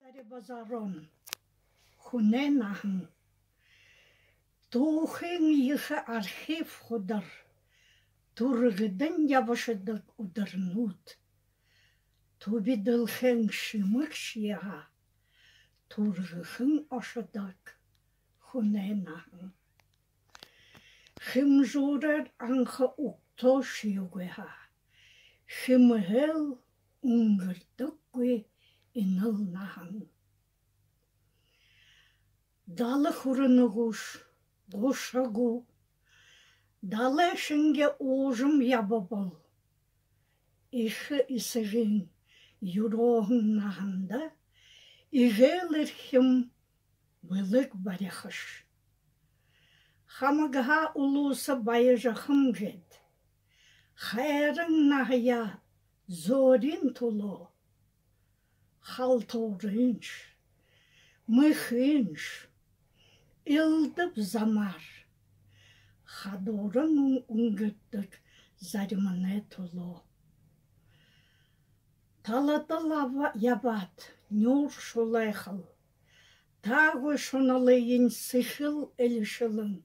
Базарон, хуненахн, тухын ихе архив худар, тургыдын ябышыдык удырнут, тубидылхен шимык шияга, тургыхын ошыдак хуненахн. Хымжурер анха укто шиюгеха, хымгел унгырдыккуе инылнахн. Далы хурыныгуш, гушагу, далы шынге ожым ябабыл. Ихы исыгын юрогын нахында, игелерхим былык баряхыш. Хамыгха улуса байыжахым жет, хайрын нахая зорин туло. Халтурынш, мыхынш, илдып замар, хадорын унгыттык заримане туло. Талатылава ябат, нюр шулайхыл, тагы шуналыйын сыхыл элишылын.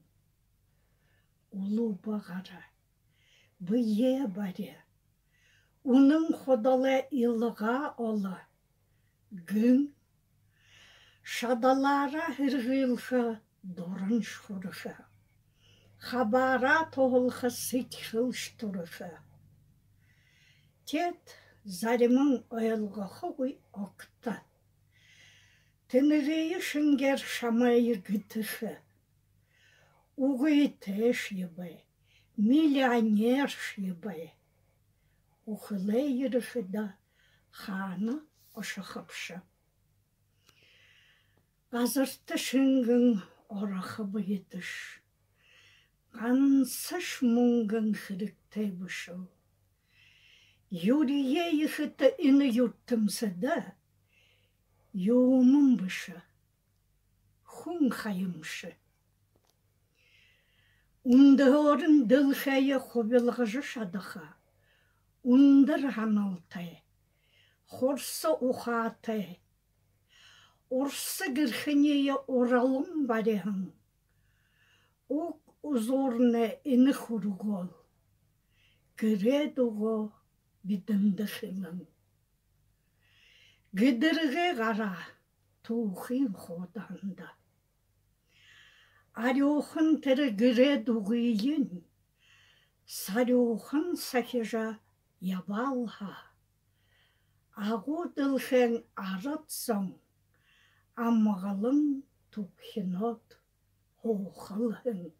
Улу бағара, бые баре, унын ходалы илыға ола. Гын, шадалара хыргылха дорын шурыха, хабара тоғылха сытхыл штурыха. Тет заримын ойылғақы ғой оқта, тінірейі шынгер шамайы гытыхы, уғый тэш ебай, миллионер шебай, ухылы еріхы да ханы ошықыпшы. Азырты шынгын орақы бұйытыш, қансыш мұңгын хіріктай бұшыл. Юрие ехіті іні юттымсы да, юымын бұшы, хун хайымшы. Ундығырын дылхайы хобелғыжы шадыға, ундыр ғаналтай. Хорсы ухаты, орсы гірхінея оралым барեղын, ук узорны іні хургол, гіредуго бидімді хилын. Гідірге ғара тухин ходанда. Арюхын тірі гіредуғийін, сарюхын сахижа ябалға. Ағу дылхен аратсың, аммағылың тупхинот хоқылын.